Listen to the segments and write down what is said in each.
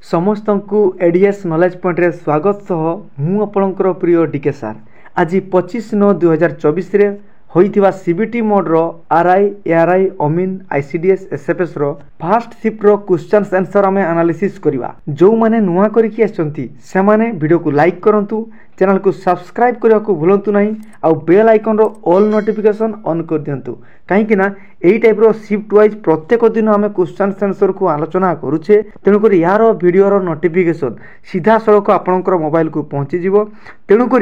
समस्त को ADS knowledge point रे स्वागत सह मु आपणकर प्रिय डीके सार आज 25/9/2024 रे होइथिबा सीबीटी मोड रो आरआई एआरआई अमीन ICDS SFS row first shift रो क्वेश्चंस आंसर हमें एनालिसिस करबा। जो माने नुआ करिकि आछंती से माने वीडियो को लाइक करंतु, चैनल को सब्सक्राइब करने को भूलंतु नहीं, आ बेल आइकन रो ऑल नोटिफिकेशन ऑन कर दियंतु कहीं ना यही टाइप रो शिफ्ट वाइज प्रत्येक दिन आम क्वेश्चन आंसर को आलोचना करुचे। तेणुक यार वीडियो रो नोटिफिकेशन सीधा सड़क आपणकर मोबाइल को पहुँची जीवो। तेणुक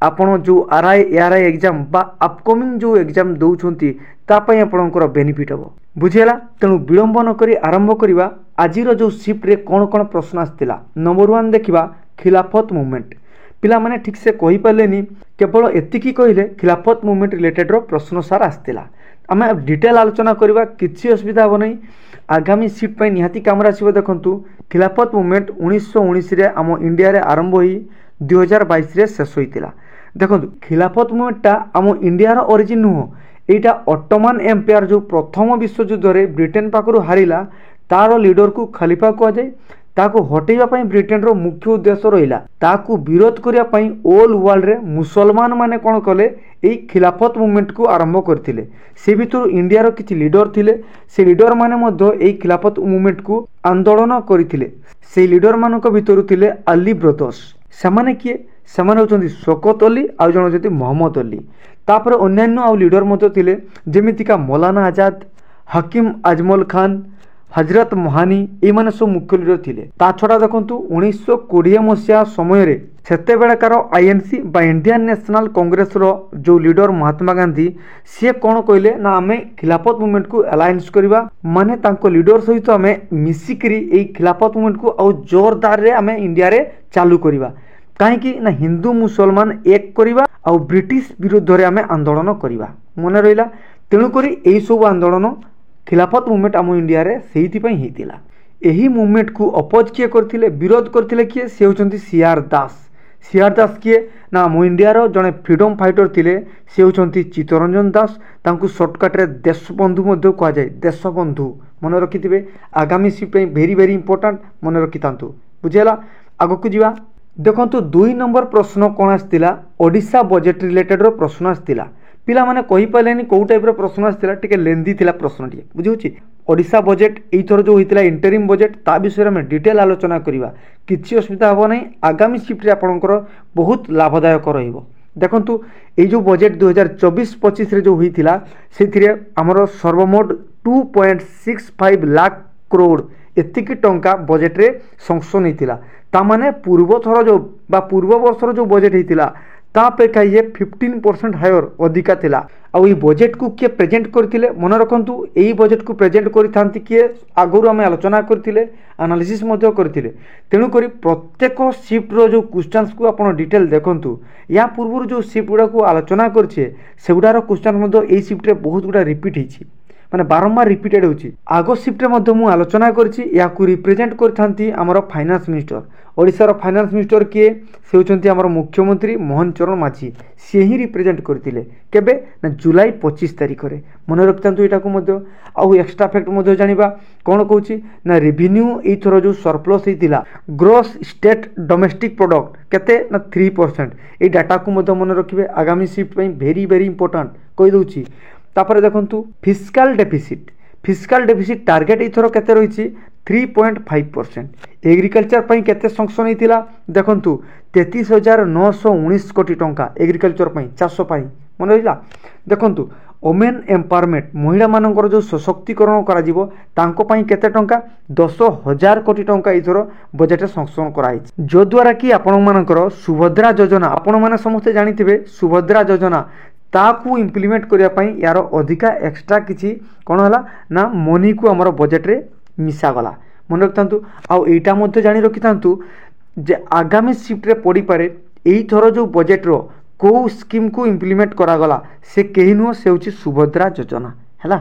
आपण जो आरआई एआरआई एग्जाम बा अपकमिंग जो एग्जाम दौरान तापाई आपणकर बेनिफिट हम बुझीगला। तेणु विलंब नक आरंभ करवा आज जो शिफ्ट रे कौन कौन प्रश्न आसला। नंबर 1 देखा खिलाफत मूवमेंट। पिला माने ठीक से कहि पालेनी, केवल एतिकी कहले खिलाफत मूवमेंट रिलेटेड रो प्रश्न सार आसतिला। आमे डिटेल आलोचना करबा, किछि असुविधा हो नहीं। आगामी शिफ्ट पई निहाती कामरा आसीबो। देखंतु खिलाफत मूवमेंट 1919 रे आम इंडिया रे आरंभ होई 2022 रे शेष होइतिला। देखंतु खिलाफत मूवमेंटटा आम इंडिया रो ओरिजिन नुहो, एटा ऑटोमन एम्पायर जो प्रथम विश्व युद्ध रे ब्रिटेन पाखरु हारिला तार लीडर को खलीफा कह जाय। ताको हटेइबा पई ब्रिटेन रो मुख्य उद्देश्य रहिला। ताको विरोध करिया पई ऑल वर्ल्ड रे मुसलमान माने कोन कले एई खिलाफत मूवमेंट को आरंभ करथिले। से भितर इंडिया रो किछि लीडर थिले, से लीडर माने मध्ये एई खिलाफत मूवमेंट को आंदोलन करिथिले। से लीडर मानक भितर थिले अली ब्रदर्स। समाने किए? समाने होचंदी शौकत अली आ जण होचंदी मोहम्मद अली। तापर अन्यान्य आ लीडर मध्ये थिले जेमितिका मौलाना आजाद, हकीम अजमल खान, हजरत मोहानी, ये सब मुख्य लीडर थिले। ता छड़ा देखंतु 1920 मसीहा समय रे सेते बेलकार आईएनसी बा इंडियन नेशनल कांग्रेस रो जो लीडर महात्मा गांधी सी कोन कहले ना आमे खिलाफत मूवमेंट को अलायंस करबा, माने तांको लीडर सहित आमे मिसिकरी एई खिलाफत मूवमेंट को आ जोरदार रे आमे इंडिया रे चालू करबा। काहे कि ना हिंदू मुसलमान एक करबा आ ब्रिटिश विरुद्ध रे आमे आंदोलन करबा। मने रहिला। तेणु करी एई सब आंदोलन खिलाफत मूवमेंट आम इंडिया रे सेहिति पई हेतिला। एही मूवमेंट को अपोज किए करथिले, विरोध करथिले किए? से होचंती सीआर दास। सीआर दास किए ना आम इंडिया रो जने फ्रीडम फाइटर थिले। से होचंती चित्तरंजन दास। तांकु शॉर्टकट रे देशबंधु मध्ये कहा जाय। देशबंधु मन रखिथिबे। आगामी शिफ्ट पई वेरी वेरी इंपोर्टेंट, मन रखितांतु। बुझेला? आगो को जीवा। देखंतु 2 नंबर प्रश्न कोन आस्तिला? ओडिशा बजेट रिलेटेड रो प्रश्न आस्तिला। पिला माने कहि पालेनी को टाइप रो प्रश्न आस्तिला, टिके लेंदी थिला प्रश्न टिके बुझुची। ओडिशा बजेट एई थर जो होइतिला इंटरिम बजेट, ता विषय में डिटेल आलोचना करिवा। किछि असुविधा हो नहीं। आगामी शिफ्ट रे आपनकर बहुत लाभदायक रहिबो। देखंतु एई जो बजेट 2024-25 रे जो होइतिला सेथिरे हमरो सर्वमोट 2.65 लाख करोड़ एतिकी टंका बजेट रे संशोधन हेतिला। ता माने पूर्व थर जो बा पूर्व वर्षर जो बजेट हेतिला ता अपेक्षा ये 15% हायर अधिका थिला। आउ ये बजेट को किए प्रेजेंट करथिले? मन रखंतु एई बजेट को प्रेजेंट करिथांती किए? आगुरु आमे आलोचना करथिले, एनालिसिस मध्ये करथिले। तेणु करी प्रत्येक शिफ्ट रो जो क्वेश्चंस को आपण डिटेल देखंतु। या पूर्व जो शिफ्ट गुडा को आलोचना करछे सेगुडार क्वेश्चन मध्ये एई शिफ्ट रे बहुत गुडा रिपीट हिची, माने बारंबार रिपीटेड होची। आगो शिफ्ट रे मध्ये मु आलोचना करछि। या को रिप्रेजेंट करथांती हमर फाइनेंस मिनिस्टर। ओडिसा रो फाइनेंस मिनिस्टर किए? से होचंती हमर मुख्यमंत्री मोहन चरण माझी। से ही रिप्रेजेंट करथिले। केबे ना जुलाई 25 तारिख रे। मन रखतांतु एटा को मध्ये। आ एक्स्ट्रा फैक्ट मध्ये जानिबा कोन कहूची ना रेवेन्यू एई थरो जो सरप्लस हेतिला ग्रोस स्टेट डोमेस्टिक प्रोडक्ट केते ना 3%। ए डाटा को मध्ये मन रखिबे। आगामी शिफ्ट पई वेरी वेरी इंपोर्टेंट कहि दोची। तापर देखंतु fiscal deficit. Fiscal deficit target इथरो केते रहिछि? 3.5%। एग्रीकल्चर पई केते संक्शन हेतिला? देखंतु 33,919 कोटी टंका एग्रीकल्चर पई, चाष पई। मन रहिला। देखंतु वुमेन एम्पावरमेंट, महिला मानकर जो सशक्तिकरण करा जिवो तांको पई केते टंका? 10,000 कोटी टंका इथरो बजेट रे संक्शन कराई, जो द्वारा कि आपण मानकर सुभद्रा योजना, आपण माने समस्त जानिथिबे सुभद्रा योजना ताकू इम्प्लीमेंट करिया पई यार अधिका एक्स्ट्रा किछि कोन हला ना मनी को हमर बजेट रे मिसा गला। मन रखतांतु। आ एटा मध्ये जानि रखितांतु जे आगामी शिफ्ट रे पड़ी पारे एई थरो जो बजेट रो को स्कीम को इम्प्लीमेंट करा गला से केहि नुह, से होछि सुभद्रा योजना हैला।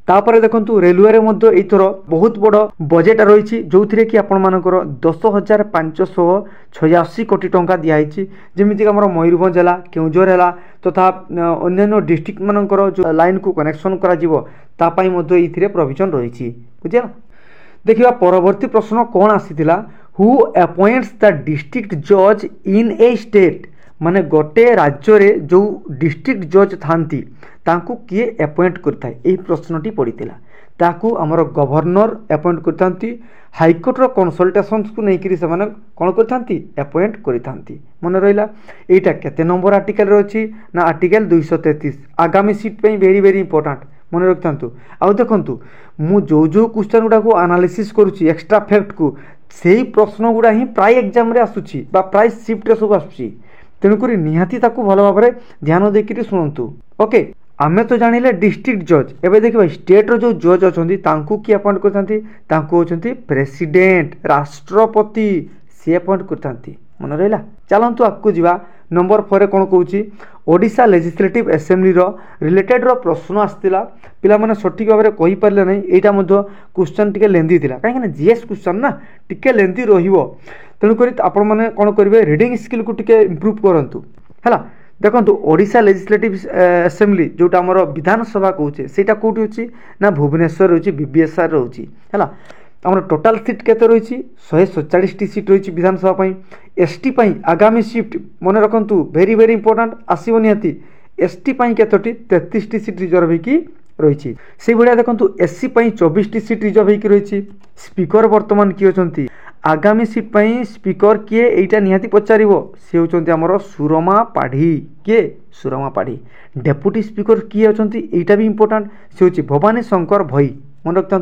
तापरे देखंतु रेलवे रे मध्ये एथरो बहुत बड़ बजेट रहिछि, जोथिरे कि आपण मानकर 10,586 कोटी टंका दिया हिछि। जेमिति हमर मयूरभंज हला, केउझर हला तथा अन्य डिस्ट्रिक्ट मानकर जो लाइन को कनेक्शन करा जिवो ता पई मध्ये इथिरे प्रोविजन रहिछि। बुझिया। देखिबा परवर्ती प्रश्न कोन आसीतिला? हु अपॉइंट्स द डिस्ट्रिक्ट जज इन ए स्टेट माने गोटे राज्य रे जो डिस्ट्रिक्ट जज थांती तांकू किए अपॉइंट करथाय एही प्रश्नटी पड़ितिला ताकू हमर गवर्नर अपॉइंट करथांती हाईकोर्ट रो कंसल्टेशंस को नेकिरी से माने कोन करथांती अपॉइंट करथांती मन रहिला एटा केते नंबर आर्टिकल रे अछि ना आर्टिकल 233 आगामी सीट पे वेरी वेरी इंपोर्टेंट मन रखथांतु आउ देखंतु मु जो क्वेश्चन गुडा को एनालिसिस करूची एक्स्ट्रा फैक्ट को सेही प्रश्न गुडा ही प्राय एग्जाम रे आसुची बा प्राय शिफ्ट रे सब आसुची तेणुकरी निहाती ताकू भल भाव में ध्यान देकर शुणु ओके आमे तो जानिले डिस्ट्रिक्ट जज एबे देखिबा स्टेट रो जो जज अछंती तांकू की अपॉइंट करथांती तांकू होचंती प्रेसिडेंट राष्ट्रपति सी अपॉइंट करथांती मन रहला चलंतु आकु जीवा नंबर 4 कोन कहूची ओडिशा लेजिस्लेटिव असेंबली रो रिलेटेड रो प्रश्न आस्तिला पिला माने सठिक भाव में कहि परले नै एटा मध्य क्वेश्चन टिके लेंदी थिला काहे कि जीएस क्वेश्चन ना टिके लेंदी रहिबो तेणुकरी आपण मैंने कौन करेंगे रिडिंग स्किल को टिके इम्प्रूव करूँ है देखो ओडिशा लेजिस्लेटिव असेंबली जोटा आम विधानसभा कौचे सेटा कौटी अच्छी ना भुवनेश्वर रही बीबीएसआर रोची है आम टोटाल सीट केते रही 147 सीट रही विधानसभा एसटी आगामी शिफ्ट मन रखु वेरी वेरी इंपोर्टेंट आसो निहाती एसटी केतोटी 33 सीट रिजर्व होगी रही से भाया देखो एससी 24 सीट रिजर्व होगी रही स्पीकर बर्तमान किए अच्छा आगामी सीट स्पीकर किए एटा निहाती पचार सी होती आमर सुरमा पाढ़ी किए सुरमा पाढ़ी डेप्यूटी स्पीकर किए अच्छा यहाँ भी इंपोर्टेंट सी हूँ भवानी शंकर भई मन रखता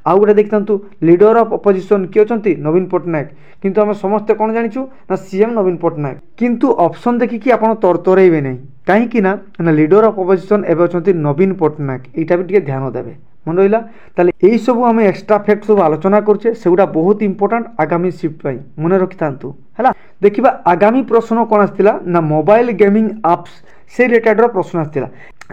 आउ गोटे देखता लीडर ऑफ अपोजिशन किए अच्छा नवीन पट्टनायक किंतु आम समस्ते कौन जाचु ना सीएम नवीन पट्टनायक किंतु ऑप्शन देखिकी आप तरतरेबे नहीं कहीं लीडर ऑफ अपोजिशन एवं अच्छा नवीन पट्टनायक यहाँ भी ध्यान देवे मन रहा ताले यही सब आम एक्स्ट्रा फैक्ट सब आलोचना करछे सेगुड़ा बहुत इंपोर्टेंट आगामी शिफ्ट मन रखि थांतु है देखिबा आगामी प्रश्न कौन आसला ना मोबाइल गेमिंग एप्स से रिलेटेड प्रश्न आसला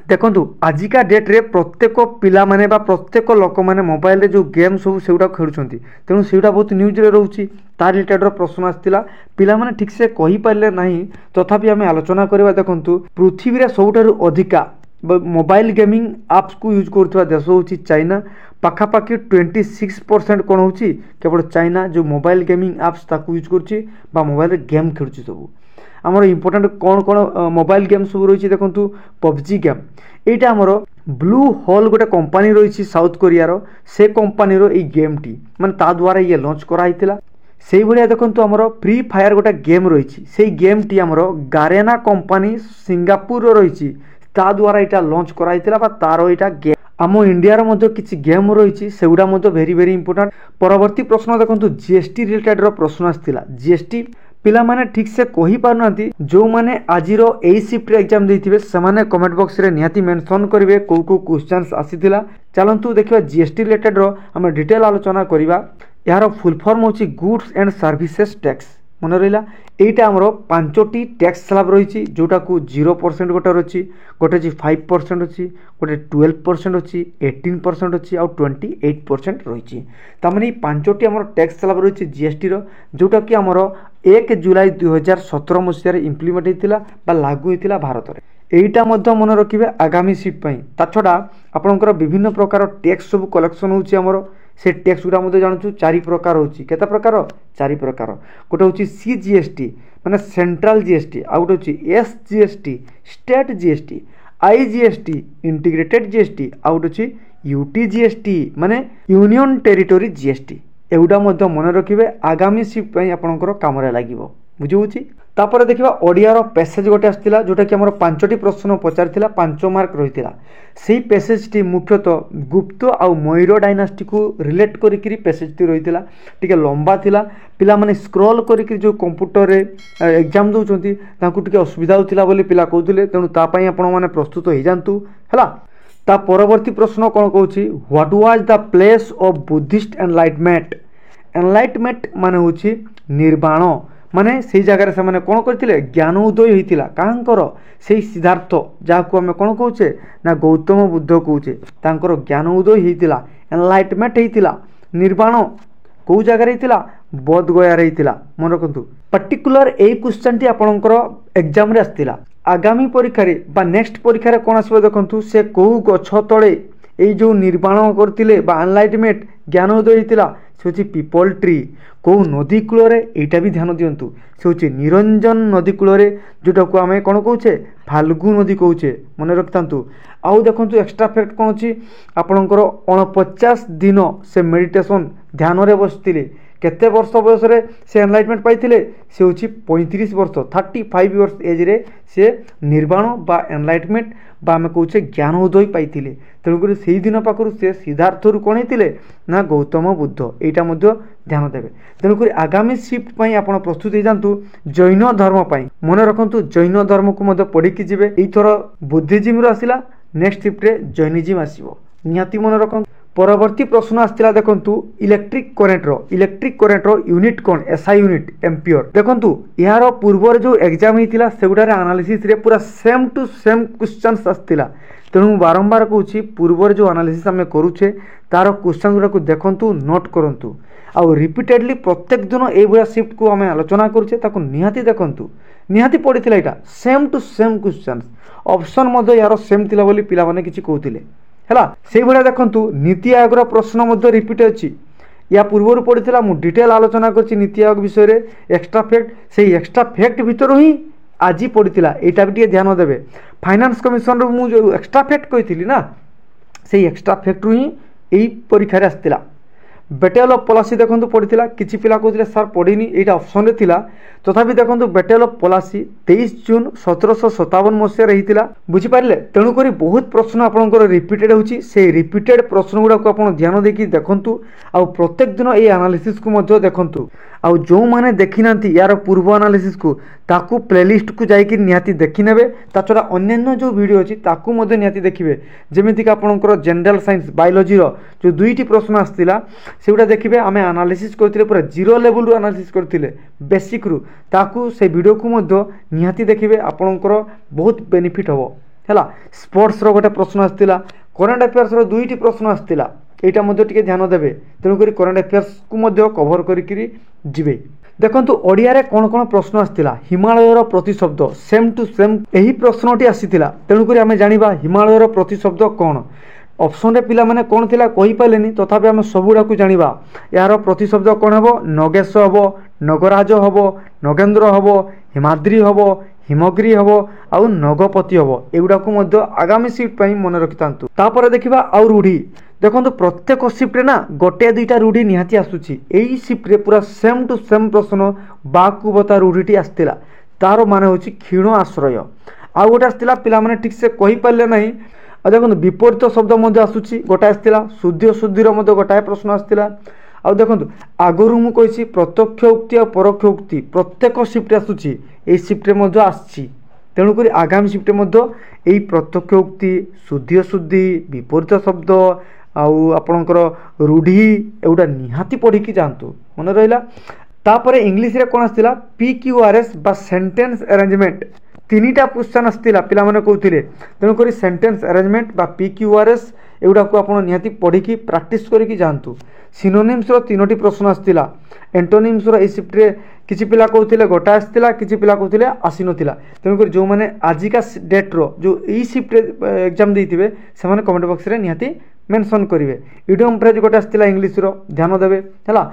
देखंतु आजिका डेट रे प्रत्येक पिला माने बा प्रत्येक लोक माने मोबाइल रे जो गेम सब सेगुड़ा खेलुछंती तेणु सेगुड़ा बहुत न्यूज रे रहउची तार रिलेटेड प्रश्न आसला पिला माने ठीक से कहि पारले नहीं तथापि आम आलोचना करबा देखंतु पृथ्वी रे सबुठारु अधिका मोबाइल गेमिंग एप्स को यूज करथवा देश होची चाइना पाखापाखि 26% कौन होची केवल चाइना जो मोबाइल गेमिंग एप्स ताकू यूज करची बा मोबाइल गेम खेलुची सब आमर इंपोर्टेंट कौन कौन मोबाइल गेम सब रही देखो पबजी गेम यहाँ आमर ब्लू होल गोटे कंपनी रही साउथ कोरिया रो से कंपनी रो ई गेम टी माने ता द्वारा ये लॉन्च कराइतिला सेही भलिया देखंतु आमर फ्री फायर गोटे गेम रही से गेम टी आमर गारेना कंपनी सिंगापुर रो रही ता द्वारा यहाँ लॉन्च कराइतिला बा तार यहाँ गेम आम इंडिया रो मध्य किछि गेम रही सेगुड़ा मध्य वेरी वेरी इंपोर्टेंट परवर्ती प्रश्न देखंतु जीएसटी रिलेटेड रो प्रश्न आस्तिला जीएसटी पिला माने ठीक से कहि पारनांती जो माने आजिरो एई शिफ्ट एग्जाम देथिबे समाने कमेंट बॉक्स रे निहाती मेंशन करिवे को क्वेश्चंस आसीथिला चलंतु देखिबा जीएसटी रिलेटेड रो हम डिटेल आलोचना करिबा यार फुल फॉर्म होची गुड्स एंड सर्विसेज टैक्स मन रहा यहाँ आमर 5टी टैक्स स्लैब रही जोटा को 0% गोटे अच्छी गोटे 5% अच्छी गोटे 12% अच्छी 18% अच्छी आउ 28% रही तमें 5टी आमर टैक्स स्लैब रही जीएसटी जोटा कि आमर 1 जुलाई 2017 मसीह इम्प्लीमेंट होता लागू होता भारत में यहीटा मन रखिए आगामी सीट ता छड़ा आपंकर विभिन्न प्रकार टैक्स सब कलेक्शन होमर से टैक्स गुड़ा जानूँ 4 प्रकार होची केता प्रकार 4 प्रकार गोटे हूँ सीजीएसटी माने सेंट्रल जीएसटी आउ गोटे हूँ SGST state GST IGST integrated GST आउ गोटे यूटीजीएसटी माने यूनियन टेरिटोरी जीएसटी एगुड़ा मन रखिए आगामी शिफ्ट आपंकर काम लगे बुझे तापर देखिबा ओडिया रो पैसेज गोटे आसतिला जोटा कि हमर 5टी प्रश्न पचारथिला 5 मार्क रहितिला सेही पैसेज टी मुख्यतः गुप्त आउ मयूर डायनास्टी को रिलेट करिकरी पैसेज टी रहितिला टिके लंबा थिला पिला माने स्क्रॉल करिकरी जो कंप्यूटर रे एग्जाम दोचंती तांकु टिके असुविधा होतिला बोली पिला कहउथिले तेनु ता पई आपण माने प्रस्तुत हो जानतु हला ता परवर्ती प्रश्न कोन कहउची what was the place of Buddhist enlightenment माने होची निर्वाण माने से जगार से माने कौन करथिले ज्ञान उदय होइतिला काहंकर से सिद्धार्थ जाको हमें कौन कहूचे ना गौतम बुद्ध कहूचे तांकर ज्ञान उदय होइतिला एनलाइटमेंट होइतिला निर्वाण कौ जगार होइतिला बोध गया रहितिला मन रखंतु पर्टिकुलर ए क्वेश्चन टी आपनकर एग्जाम रे आस्तिला आगामी परीक्षा रे बा नेक्स्ट परीक्षा रे कोन आसबो देखंतु से कौ गछ तळे ए जो निर्वाण करथिले बा एनलाइटमेंट ज्ञान उदय होइतिला से हूँ पीपल ट्री कौ नदी कूल एटा भी ध्यान दिंतु से हूँ निरंजन नदी कूल जोटा को आम कौन कौचे फाल्गु नदी कौचे मन रखि था। आउ देखो एक्स्ट्रा फैक्ट कौन अच्छी आपणकर 49 दिन से मेडिटेशन ध्यान रे बसते केते वर्ष बयस से एनलाइटमेंट पाई से हूँ 35 वर्ष 35 इयर्स एज रे से निर्वाण बा एनलाइटमेंट बा आम कौचे ज्ञान उदय पाई तेणुक से दिन पाखु से सिद्धार्थ रु कौन होते ना गौतम बुद्ध यहाँ ध्यान देवे। तेणुक आगामी शिफ्ट पर आप प्रस्तुत हो जातु जैन धर्म पर मन रखु जैन धर्म को पढ़ी जी यथर बुद्धिजिम आसला नेक्स्ट शिफ्ट जैनिजिम आसो निहाती मन रखु। परवर्ती प्रश्न आसला देखंतु इलेक्ट्रिक करेन्ट रो यूनिट कौन एसआई यूनिट एम्पियर देखंतु यार पूर्व जो एग्जाम होता से गुटार एनालिसिस रे पूरा सेम टू सेम क्वेश्चंस आसला तेणु बारंबार कहूँ पूर्व जो एनालिसिस आम करुचे तार क्वेश्चन गुड़ा देखंतु नोट करंतु आउ रिपीटेडली प्रत्येक दिन ये शिफ्ट को आम आलोचना करुचे ताकू निहाती देखंतु निहाती पड़ीला यहाँ same to same questions option यार सेम थिला बोली पिला माने किछि कहउतिले है से भाया देखु नीति आयोग प्रश्न रिपीट अच्छी या पूर्व पड़ा मुझे डिटेल आलोचना कर नीति आयोग विषय में एक्स्ट्रा फैक्ट से एक्स्ट्रा फैक्ट भितर ही आज पड़ा यहाँ भी ध्यान देवे। फाइनेंस कमिशन मुझे एक्स्ट्रा फैक्ट कही ना से एक्स्ट्रा फैक्ट ही यही परीक्षा आसला। बेटेल ऑफ पॉलिसी देखो पड़ा किसी पिला कहते सार पढ़ीनी यहाँ ऑप्शन रे थिला तथापि देखो बेटेल ऑफ पॉलिसी 23 जून 1757 मसीह रही बुझीपारे तेणुक बहुत प्रश्न आपंकर रिपीटेड होची से रिपीटेड प्रश्न गुड़ा आप ध्यान देकी देखंतु आउ प्रत्येक दिन ये एनालिसिस को देखंतु आउ जो माने देखी नांती यार पूर्व एनालिसिस को ताकू प्लेलिस्ट को जाइए निहाती देखी नेबे छड़ा अन्य जो वीडियो अच्छी ताकू निहाती देखिए जमीक आपंकर जनरल साइंस बायोलॉजी जो दुईटी प्रश्न आसला सेगुड़ा देखिए आम एनालिसिस करते पूरा जीरो लेवल रू एनालिसिस करते बेसिक रू ताकू से वीडियो को निहाती देखिए आपंकर बहुत बेनिफिट हम है। स्पोर्ट्स रो गोटे प्रश्न आसला करेन्ट अफेयर्स रो दुईटी प्रश्न आसला यहाँ टे ध्यान देवे तेणुक करेन्ट अफेयर्स को कभर करी जिवे। देखंतु ओडिया रे कौन कौन प्रश्न आसला हिमालयर प्रतिशब्द सेम टू सेम यही प्रश्नटी आसीथिला तेणुक आम जानिबा हिमालयर प्रतिशब्द कौन ऑप्शन रे पिला माने कौन थिला कहि पालेनी तथापि आम सबुडा को जानिबा यार प्रतिशब्द कौन हबो नगेश हबो नगराज हबो नगेंद्र हबो हिमाद्री हबो हिमगिरी हबो आउ नगपति हबो एगुडा को आगामी शिफ्ट पई मन रखितांतु। तापर देखिबा आउ रूढ़ी देखो प्रत्येक शिफ्ट रे ना गोटे दुईटा रूढ़ी निहाती आसुची यही शिफ्ट रे पूरा सेम टू सेम प्रश्न बाकुबता रूढ़ीटी आसला तार माने होची क्षीण आश्रय आउ गोटे आसला पिला माने ठीक से कहि पारले नहीं देखो विपरीत शब्द आसूची गोटे आसला शुद्ध शुद्धिर गोटाए प्रश्न आसला आउ देखो आगुरी मु कही प्रत्यक्ष उक्ति और परोक्ष उक्ति प्रत्येक शिफ्ट आसूची ये शिफ्ट रे आसची तेणुक आगामी शिफ्ट यही प्रत्यक्ष उक्ति शुद्ध शुद्धि विपरीत शब्द आउ आपणकर रूढ़ी एगुड़ा निहाती पढ़ी जातु मन रहा। तापर इंग्लीश रे कौन आसला PQRS बा सेंटेंस अरेंजमेंट तीनटा क्वेश्चन आसला पिला माने कहउथिले तेणुक सेंटेंस अरेंजमेंट बा PQRS एगुड़ा को आपन निहाती पढ़ी प्रैक्टिस करिकी जातु। सिनोनिम्स रो तीनोटी प्रश्न आसला एंटोनिम्स रो ए शिफ्ट रे किछि पिला कहउथिले गोटा आसला किछि पिला कहउथिले आसी नथिला तेणुक जो माने आजिका डेट रो जो ई शिफ्ट रे एग्जाम देथिबे से माने कमेंट बॉक्स रे निहाती मेंशन करिवे। इडियम फ्रेज गोटे आसला इंग्लिश रो ध्यान देवे है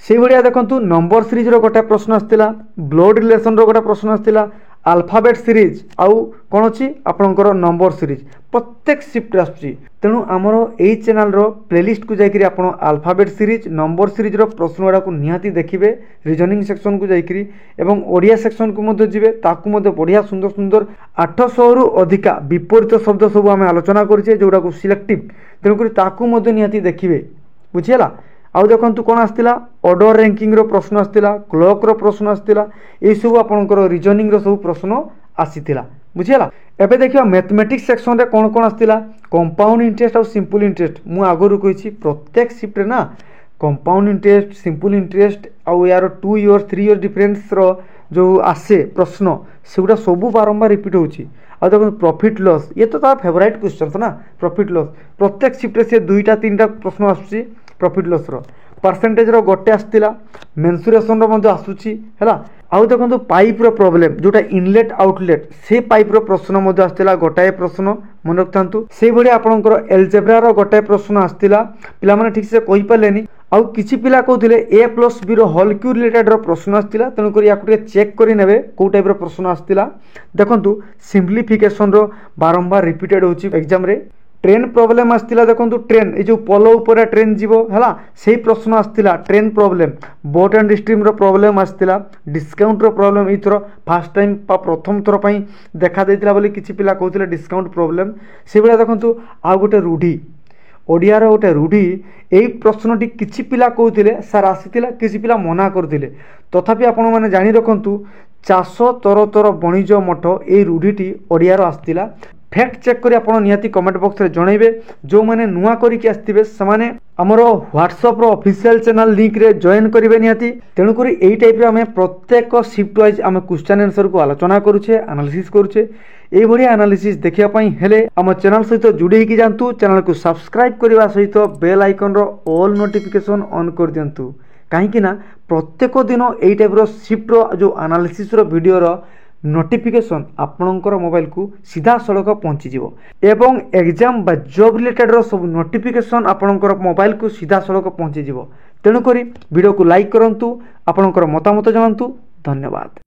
से भाया देखु नंबर सीरीज रो गोटे प्रश्न आसला ब्लड रिलेशन रो गोटे प्रश्न आसला अल्फाबेट सीरीज आउ कौन अच्छी आपणकर नंबर सीरीज प्रत्येक शिफ्ट आसुची तेणु आमर यही चैनल रो प्लेलिस्ट को जाकरी आपण अल्फाबेट सीरीज नंबर सीरीज रो प्रश्न गुड़ा को निहाती देखिए रिजनिंग सेक्शन को जाकरी एवं ओडिया सेक्शन को मध्य जिवे ताकू मध्य बढ़िया सुंदर सुंदर 800 रु अधिका विपरीत शब्द सब आम आलोचना करें जोड़ा को सिलेक्टिव तेणुक ताकू मध्य निहाती देखिए बुझीगला। आउ देखु कौन आसला ऑर्डर रैंकिंग रो प्रश्न आसला क्लर्क रो प्रश्न आसला ये सब आपंकर रिजनिंग रो सब प्रश्न आसीथिला बुझीगला। एबे देखियो मैथमेटिक्स सेक्शन रे कौन कौन आसला कंपाउंड इंटरेस्ट और सिंपल इंटरेस्ट मु आगरु कहिछि प्रत्येक शिफ्ट रे ना कंपाउंड इंटरेस्ट सिंपल इंटरेस्ट आउ यार 2 इयर 3 इयर डिफरेंस रो जो आसे प्रश्न सेगुड़ा सब बारंबार रिपीट होछि। आ देखो प्रॉफिट लॉस ये तो तार फेवरेट क्वेश्चन ना प्रॉफिट लॉस प्रत्येक शिफ्ट रे से 2टा 3टा प्रश्न आसुछि प्रॉफिट लॉस रो परसेंटेज रो गोटे आसला मेंसुरेशन रो मध्य आसुछि हैला। आउ देखो पाइप रो प्रॉब्लम जोटा इनलेट आउटलेट से पाइप रो प्रश्न मध्य आसला गोटाए प्रश्न मन रखथांतु से भली आपनकर एल्जेब्रा रो गोटाए प्रश्न आसला पिला माने ठीक से कहि पालेनी आउ किछि पिला कहउथिले a प्लस b रो होल क्यू रिलेटेड रो प्रश्न आस्तिला तेणुक याकु टिके चेक करि नेबे को टाइप रो प्रश्न आस्तिला। देखंतु सिम्प्लिफिकेशन रो बारंबार रिपीटेड होची एग्जाम रे। ट्रेन प्रॉब्लम आस्तिला देखंतु ट्रेन ए जो पोलो ऊपर ट्रेन जीवो हला सेही प्रश्न आस्तिला train problem. Boat and stream रो प्रॉब्लम आस्तिला। डिस्काउंट रो प्रॉब्लम ई थरो फर्स्ट टाइम पा प्रथम थरो पई देखा देतिला बोली किछि पिला कहउथिले डिस्काउंट प्रॉब्लम। से बेला देखंतु आ गोटे रूढी ओडियार गोटे रूढी एई प्रश्नटी किछि पिला कहउथिले सर आसीतिला किछि पिला मना करथिले तथापि आपण माने जानि रखंतु चाष तर तर बणिज मठ ए रूढीटी ओडियार आस्तिला। फैक्ट चेक करी आपण निहाती कमेंट बॉक्स रे जणैबे जो माने नुआ करी के आस्तिबे समाने हमरो व्हाट्सएप रो ऑफिशियल चैनल लिंक रे जॉइन करिवे निहाती। तेणु करी एई टाइप रे हमें प्रत्येक शिफ्ट वाइज हमें क्वेश्चन आंसर को आलोचना करूछे एनालिसिस करूछे। एई भलिया एनालिसिस देखिया पई हेले हम चैनल सहित जुड़ी हिकी जानतु। चैनल को सब्सक्राइब करबा सहित बेल आइकन रो ऑल नोटिफिकेशन ऑन कर दियंतु काहेकि ना प्रत्येक दिन एई टाइप रो शिफ्ट रो जो एनालिसिस रो वीडियो रो नोटिफिकेशन आपणकर मोबाइल को सीधा सड़क पहुँची जीवो एवं एग्जाम बा जॉब रिलेटेड रो सब नोटिफिकेशन आपणकर मोबाइल को सीधा सड़क पहुँची जीवो। तेणु करी वीडियो को लाइक करंतु आपणकर मतामत जणांतु। धन्यवाद।